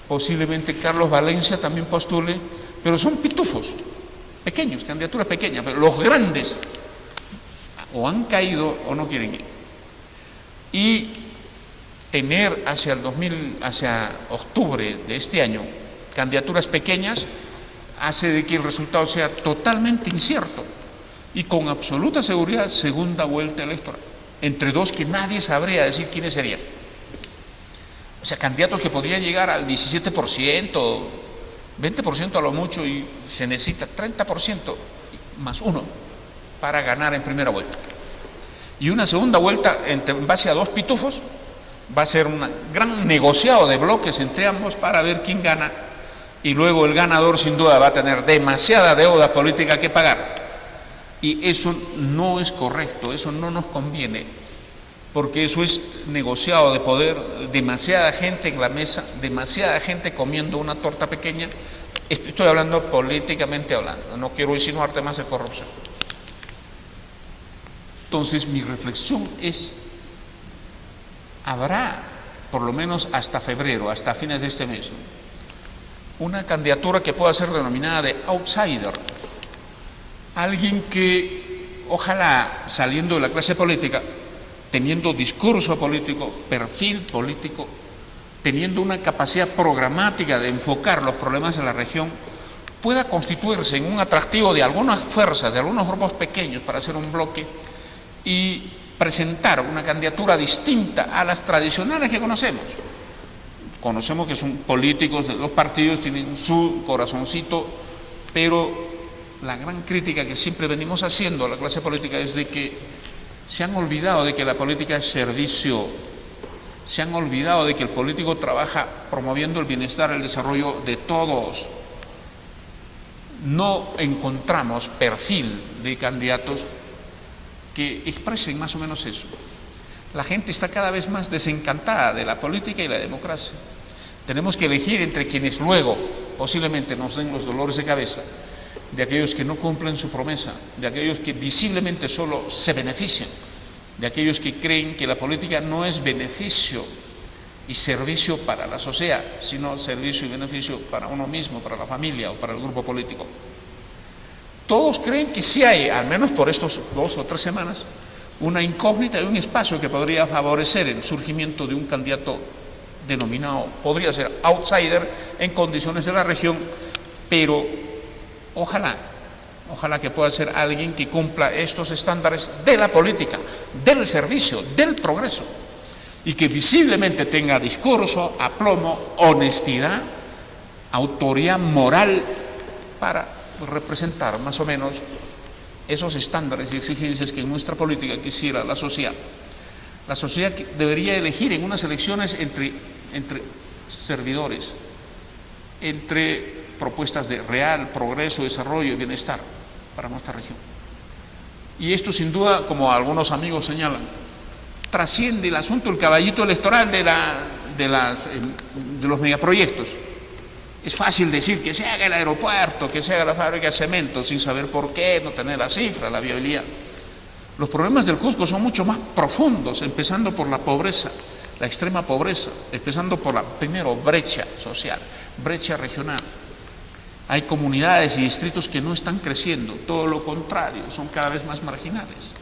posiblemente Carlos Valencia también postule, pero son pitufos, pequeños, candidaturas pequeñas, pero los grandes o han caído o no quieren ir. Y tener hacia octubre de este año candidaturas pequeñas hace de que el resultado sea totalmente incierto y con absoluta seguridad segunda vuelta electoral, entre dos que nadie sabría decir quiénes serían. O sea, candidatos que podrían llegar al 17%, 20% a lo mucho, y se necesita 30% más uno para ganar en primera vuelta. Y una segunda vuelta en base a dos pitufos va a ser un gran negociado de bloques entre ambos para ver quién gana, y luego el ganador sin duda va a tener demasiada deuda política que pagar, y eso no es correcto, eso no nos conviene, porque eso es negociado de poder, demasiada gente en la mesa, demasiada gente comiendo una torta pequeña. Estoy hablando políticamente hablando, no quiero insinuar temas de corrupción. Entonces mi reflexión es, habrá, por lo menos hasta febrero, hasta fines de este mes, una candidatura que pueda ser denominada de outsider, alguien que ojalá saliendo de la clase política, teniendo discurso político, perfil político, teniendo una capacidad programática de enfocar los problemas de la región, pueda constituirse en un atractivo de algunas fuerzas, de algunos grupos pequeños para hacer un bloque y presentar una candidatura distinta a las tradicionales que conocemos. Conocemos que son políticos de los partidos, tienen su corazoncito, pero la gran crítica que siempre venimos haciendo a la clase política es de que se han olvidado de que la política es servicio, se han olvidado de que el político trabaja promoviendo el bienestar, el desarrollo de todos. No encontramos perfil de candidatos que expresen más o menos eso. La gente está cada vez más desencantada de la política y la democracia. Tenemos que elegir entre quienes luego posiblemente nos den los dolores de cabeza, de aquellos que no cumplen su promesa, de aquellos que visiblemente solo se benefician, de aquellos que creen que la política no es beneficio y servicio para la sociedad, sino servicio y beneficio para uno mismo, para la familia o para el grupo político. Todos creen que sí hay, al menos por estos 2 o 3 semanas, una incógnita y un espacio que podría favorecer el surgimiento de un candidato denominado, podría ser outsider en condiciones de la región, pero ojalá que pueda ser alguien que cumpla estos estándares de la política, del servicio, del progreso, y que visiblemente tenga discurso, aplomo, honestidad, autoridad moral para representar más o menos esos estándares y exigencias que en nuestra política quisiera la sociedad. La sociedad debería elegir en unas elecciones entre servidores, entre propuestas de real progreso, desarrollo y bienestar para nuestra región. Y esto sin duda, como algunos amigos señalan, trasciende el asunto del caballito electoral de los megaproyectos. Es fácil decir que se haga el aeropuerto, que se haga la fábrica de cemento, sin saber por qué, no tener la cifra, la viabilidad. Los problemas del Cusco son mucho más profundos, empezando por la pobreza, la extrema pobreza, empezando por la, primero, brecha social, brecha regional. Hay comunidades y distritos que no están creciendo, todo lo contrario, son cada vez más marginales.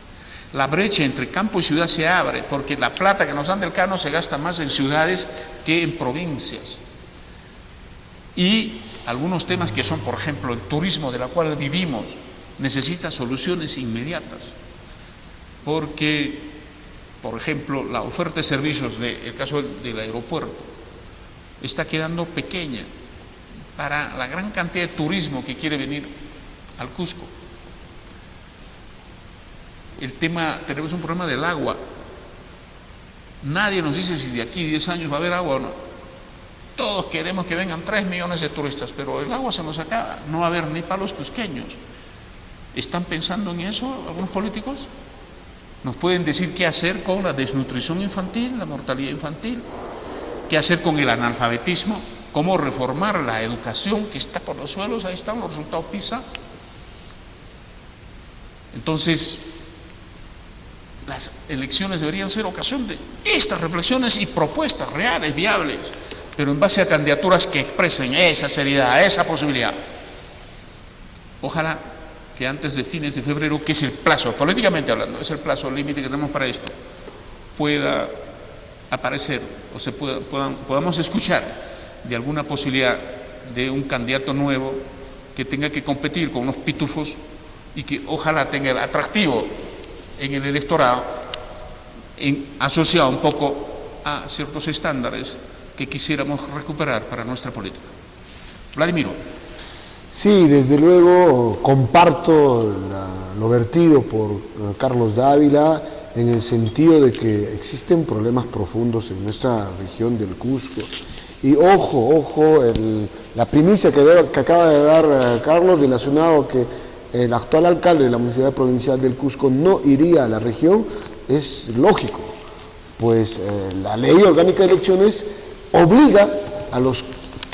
La brecha entre campo y ciudad se abre porque la plata que nos dan del Cano se gasta más en ciudades que en provincias. Y algunos temas que son, por ejemplo, el turismo de la cual vivimos, necesita soluciones inmediatas. Porque, por ejemplo, la oferta de servicios del caso del aeropuerto está quedando pequeña para la gran cantidad de turismo que quiere venir al Cusco. Tenemos un problema del agua. Nadie nos dice si de aquí 10 años va a haber agua o no. Todos queremos que vengan 3 millones de turistas, pero el agua se nos acaba, no va a haber ni para los cusqueños. ¿Están pensando en eso algunos políticos? ¿Nos pueden decir qué hacer con la desnutrición infantil, la mortalidad infantil? ¿Qué hacer con el analfabetismo? ¿Cómo reformar la educación que está por los suelos? Ahí están los resultados PISA. Entonces, las elecciones deberían ser ocasión de estas reflexiones y propuestas reales, viables, pero en base a candidaturas que expresen esa seriedad, esa posibilidad. Ojalá que antes de fines de febrero, que es el plazo, políticamente hablando, es el plazo límite que tenemos para esto, pueda aparecer o podamos escuchar de alguna posibilidad de un candidato nuevo que tenga que competir con unos pitufos y que ojalá tenga el atractivo en el electorado, asociado un poco a ciertos estándares que quisiéramos recuperar para nuestra política. Vladimiro. Sí, desde luego comparto lo vertido por Carlos Dávila en el sentido de que existen problemas profundos en nuestra región del Cusco. Y ojo, la primicia que acaba de dar Carlos relacionado a que el actual alcalde de la Municipalidad Provincial del Cusco no iría a la región es lógico, pues la ley orgánica de elecciones obliga a los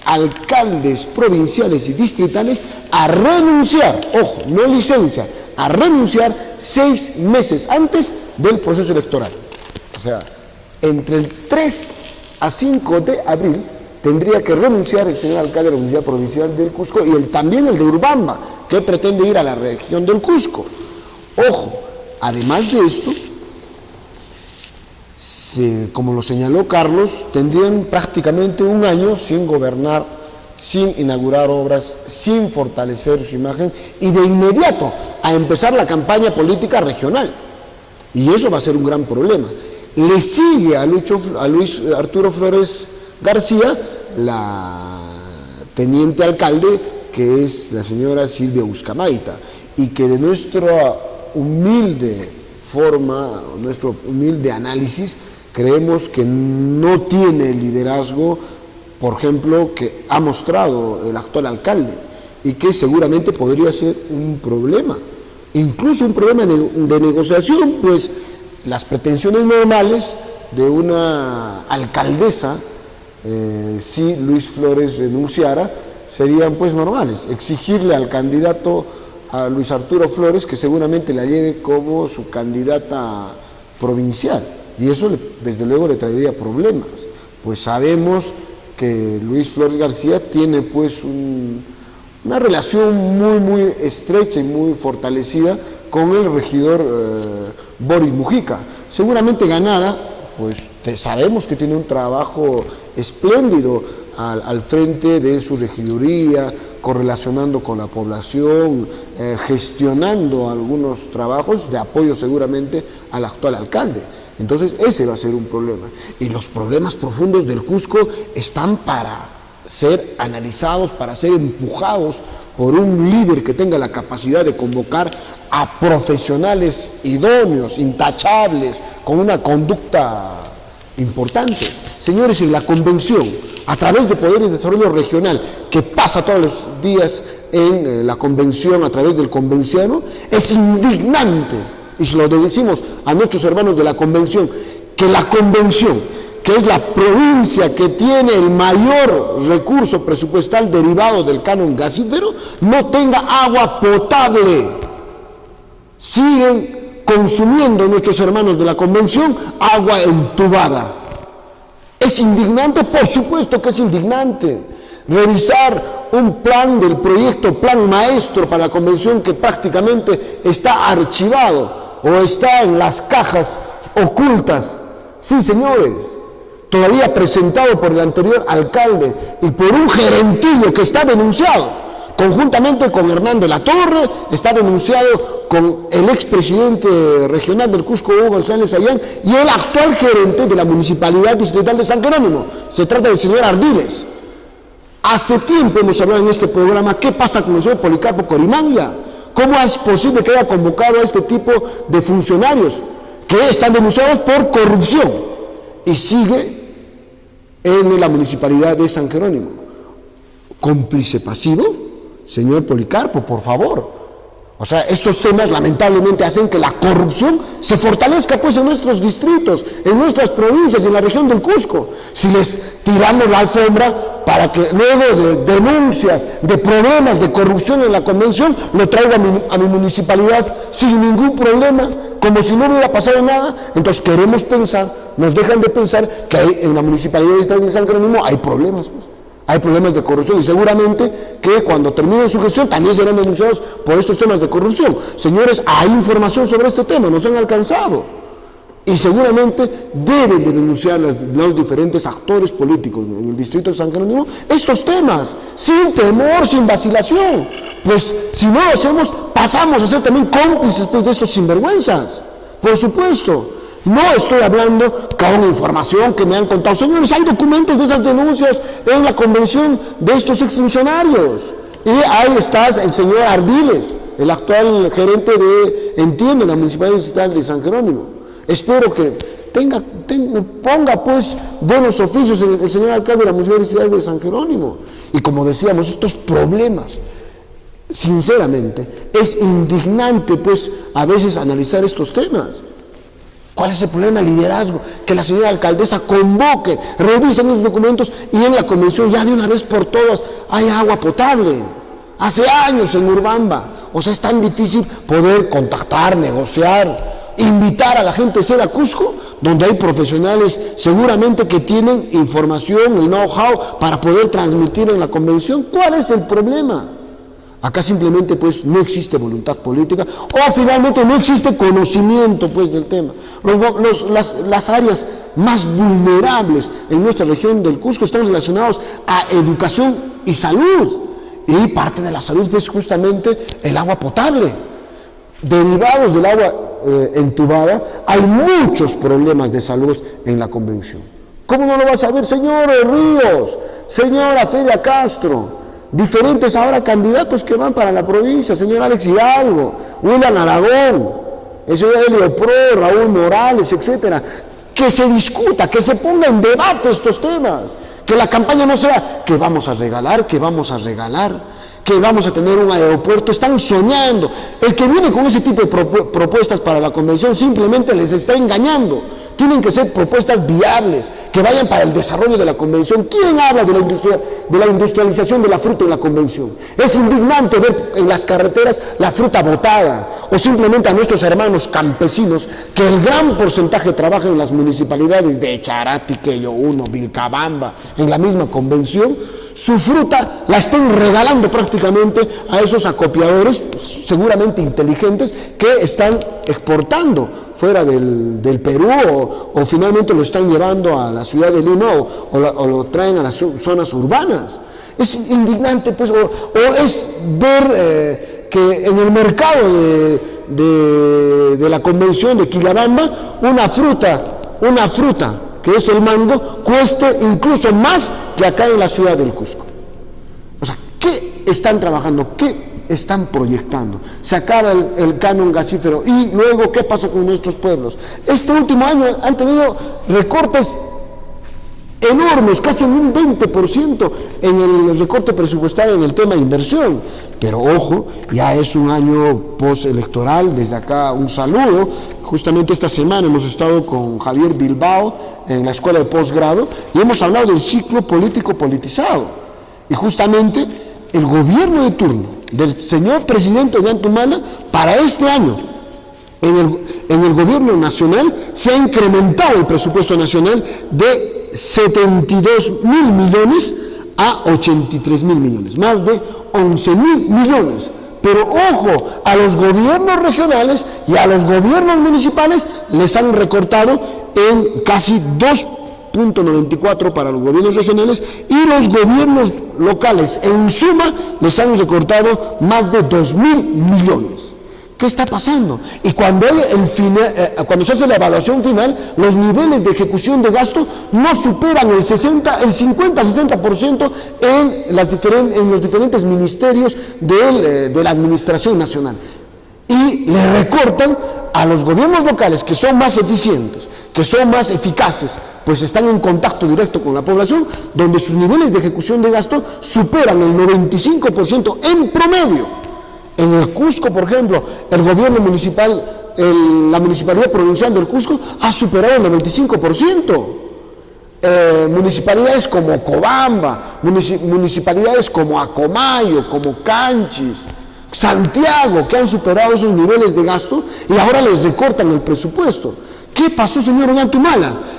alcaldes provinciales y distritales a renunciar, ojo, no licencia, a renunciar 6 meses antes del proceso electoral. O sea, entre el 3 a 5 de abril tendría que renunciar el señor alcalde de la Universidad Provincial del Cusco y también el de Urubamba, que pretende ir a la región del Cusco. Ojo, además de esto, como lo señaló Carlos, tendrían prácticamente un año sin gobernar, sin inaugurar obras, sin fortalecer su imagen y de inmediato a empezar la campaña política regional. Y eso va a ser un gran problema. Le sigue a Luis Arturo Flores García la teniente alcalde, que es la señora Silvia Buscamaita, y que de nuestra humilde forma, nuestro humilde análisis, creemos que no tiene el liderazgo, por ejemplo, que ha mostrado el actual alcalde, y que seguramente podría ser un problema, incluso un problema de negociación, pues las pretensiones normales de una alcaldesa, si Luis Flores renunciara, serían pues normales, exigirle al candidato a Luis Arturo Flores que seguramente la lleve como su candidata provincial, y eso desde luego le traería problemas, pues sabemos que Luis Flores García tiene pues una relación muy estrecha y muy fortalecida con el regidor Boris Mujica, seguramente ganada, pues sabemos que tiene un trabajo espléndido al frente de su regiduría, correlacionando con la población, gestionando algunos trabajos de apoyo seguramente al actual alcalde. Entonces ese va a ser un problema. Y los problemas profundos del Cusco están para ser analizados, para ser empujados por un líder que tenga la capacidad de convocar a profesionales idóneos, intachables, con una conducta importante. Señores, en la convención, a través de Poder y Desarrollo Regional, que pasa todos los días en la convención a través del convenciano, es indignante, y se lo decimos a nuestros hermanos de la convención, que la convención, que es la provincia que tiene el mayor recurso presupuestal derivado del canon gasífero, no tenga agua potable. Siguen consumiendo nuestros hermanos de la convención agua entubada. ¿Es indignante? Por supuesto que es indignante. Revisar un plan del proyecto Plan Maestro para la convención que prácticamente está archivado o está en las cajas ocultas. Sí, señores, todavía presentado por el anterior alcalde y por un gerentillo que está denunciado, conjuntamente con Hernán de la Torre, está denunciado con el expresidente regional del Cusco, Hugo González Ayán, y el actual gerente de la Municipalidad Distrital de San Jerónimo. Se trata del señor Ardiles. Hace tiempo hemos hablado en este programa qué pasa con el señor Policarpo Corimanya. ¿Cómo es posible que haya convocado a este tipo de funcionarios que están denunciados por corrupción y sigue en la Municipalidad de San Jerónimo? ¿Cómplice pasivo? Señor Policarpo, por favor. O sea, estos temas lamentablemente hacen que la corrupción se fortalezca pues en nuestros distritos, en nuestras provincias, en la región del Cusco. Si les tiramos la alfombra para que luego de denuncias, de problemas de corrupción en la convención, lo traiga a mi municipalidad sin ningún problema, como si no hubiera pasado nada, entonces queremos pensar, nos dejan de pensar que en la Municipalidad de San Jerónimo hay problemas, pues. Hay problemas de corrupción y seguramente que cuando terminen su gestión también serán denunciados por estos temas de corrupción. Señores, hay información sobre este tema, nos han alcanzado y seguramente deben de denunciar los diferentes actores políticos en el distrito de San Jerónimo estos temas, sin temor, sin vacilación, pues si no lo hacemos pasamos a ser también cómplices pues, de estos sinvergüenzas, por supuesto. No estoy hablando con información que me han contado. Señores, hay documentos de esas denuncias en la convención de estos exfuncionarios. Y ahí está el señor Ardiles, el actual gerente de Entiendo, la Municipalidad Distrital de San Jerónimo. Espero que ponga pues buenos oficios el señor alcalde de la Municipalidad Distrital de San Jerónimo. Y como decíamos, estos problemas, sinceramente, es indignante pues a veces analizar estos temas. ¿Cuál es el problema? El liderazgo. Que la señora alcaldesa convoque, revisen esos documentos y en la convención ya de una vez por todas hay agua potable. Hace años en Urubamba. O sea, es tan difícil poder contactar, negociar, invitar a la gente a ser a Cusco, donde hay profesionales seguramente que tienen información, el know-how para poder transmitir en la convención. ¿Cuál es el problema? Acá simplemente pues no existe voluntad política o finalmente no existe conocimiento pues del tema. Las áreas más vulnerables en nuestra región del Cusco están relacionadas a educación y salud. Y parte de la salud es justamente el agua potable. Derivados del agua entubada, hay muchos problemas de salud en la convención. ¿Cómo no lo va a saber, señor Ríos, señora Fedia Castro? Diferentes ahora candidatos que van para la provincia, señor Alex Hidalgo, William Aragón, el señor Helio Pro, Raúl Morales, etcétera. Que se discuta, que se ponga en debate estos temas. Que la campaña no sea que vamos a regalar, que vamos a tener un aeropuerto. Están soñando. El que viene con ese tipo de propuestas para la convención simplemente les está engañando. Tienen que ser propuestas viables, que vayan para el desarrollo de la convención. ¿Quién habla de la industrialización de la fruta en la convención? Es indignante ver en las carreteras la fruta botada, o simplemente a nuestros hermanos campesinos, que el gran porcentaje trabaja en las municipalidades de Charati, Quello 1, Vilcabamba, en la misma convención. Su fruta la están regalando prácticamente a esos acopiadores, seguramente inteligentes, que están exportando fuera del Perú o finalmente lo están llevando a la ciudad de Lima o lo traen a las zonas urbanas. Es indignante, pues, o es ver que en el mercado de la convención de Quillabamba una fruta que es el mango, cueste incluso más que acá en la ciudad del Cusco. O sea, ¿qué están trabajando? ¿Qué están proyectando? Se acaba el canon gasífero y luego, ¿qué pasa con nuestros pueblos? Este último año han tenido recortes enormes, casi en un 20% en el recorte presupuestario en el tema de inversión. Pero ojo, ya es un año postelectoral. Desde acá un saludo. Justamente esta semana hemos estado con Javier Bilbao en la escuela de posgrado y hemos hablado del ciclo político politizado. Y justamente el gobierno de turno del señor presidente Ollanta para este año, en el gobierno nacional, se ha incrementado el presupuesto nacional de 72.000 millones a 83.000 millones, más de 11.000 millones. Pero ojo, a los gobiernos regionales y a los gobiernos municipales les han recortado en casi 2.94 para los gobiernos regionales y los gobiernos locales en suma les han recortado más de 2.000 millones. ¿Qué está pasando? Y cuando se hace la evaluación final, los niveles de ejecución de gasto no superan el 50-60% en los diferentes ministerios de la administración nacional. Y le recortan a los gobiernos locales, que son más eficientes, que son más eficaces, pues están en contacto directo con la población, donde sus niveles de ejecución de gasto superan el 95% en promedio. En el Cusco, por ejemplo, el gobierno municipal, la municipalidad provincial del Cusco ha superado el 95%. Municipalidades como Cobamba, municipalidades como Acomayo, como Canchis, Santiago, que han superado esos niveles de gasto y ahora les recortan el presupuesto. ¿Qué pasó, señor Ollanta?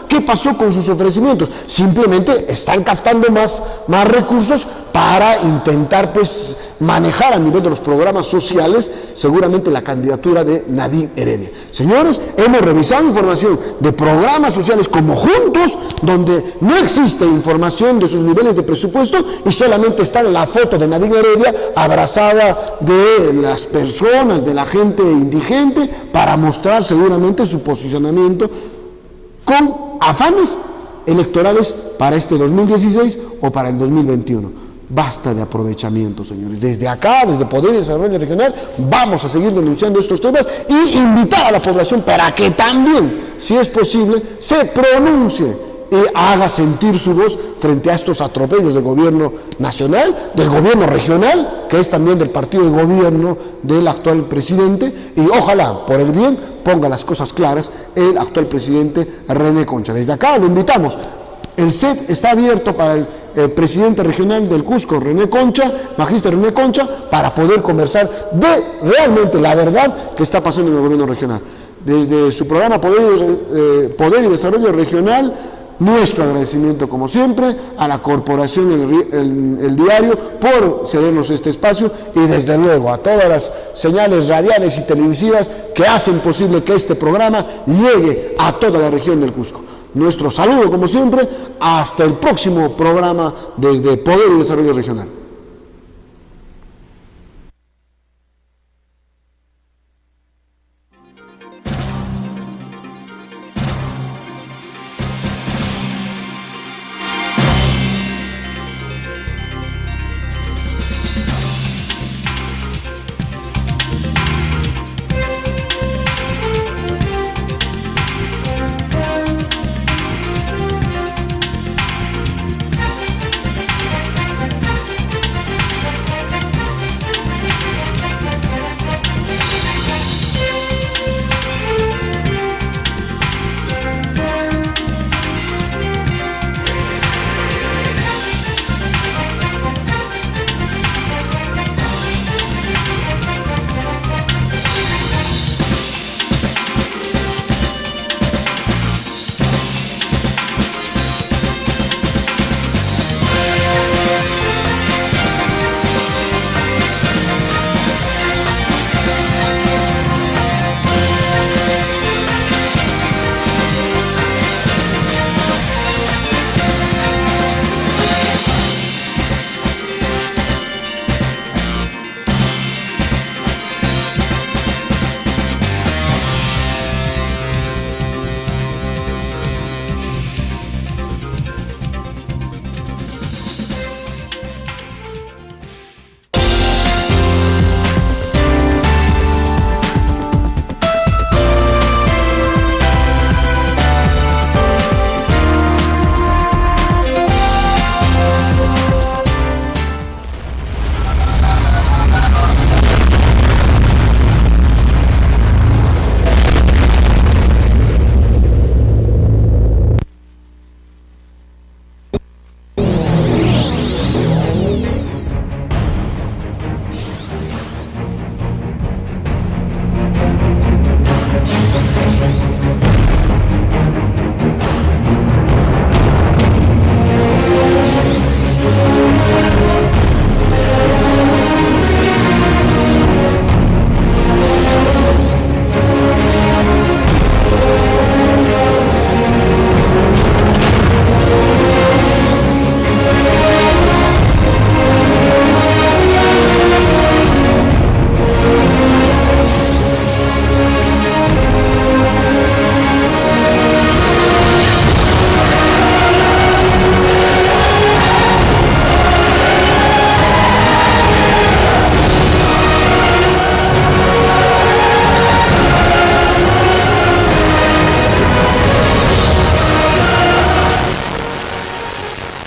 ¿Qué pasó con sus ofrecimientos? Simplemente están captando más recursos para intentar pues manejar a nivel de los programas sociales seguramente la candidatura de Nadine Heredia. Señores, hemos revisado información de programas sociales como Juntos, donde no existe información de sus niveles de presupuesto y solamente está la foto de Nadine Heredia abrazada de las personas, de la gente indigente, para mostrar seguramente su posicionamiento con afanes electorales para este 2016 o para el 2021. Basta de aprovechamiento, señores. Desde acá, desde Poder y Desarrollo Regional, vamos a seguir denunciando estos temas y invitar a la población para que también, si es posible, se pronuncie y haga sentir su voz frente a estos atropellos del gobierno nacional, del gobierno regional, que es también del partido de gobierno del actual presidente, y ojalá, por el bien, ponga las cosas claras el actual presidente René Concha. Desde acá lo invitamos. El set está abierto para el presidente regional del Cusco, René Concha, magíster René Concha, para poder conversar de realmente la verdad que está pasando en el gobierno regional. Desde su programa Poder y Desarrollo Regional, nuestro agradecimiento, como siempre, a la corporación el Diario por cedernos este espacio y desde luego a todas las señales radiales y televisivas que hacen posible que este programa llegue a toda la región del Cusco. Nuestro saludo, como siempre, hasta el próximo programa desde Poder y Desarrollo Regional.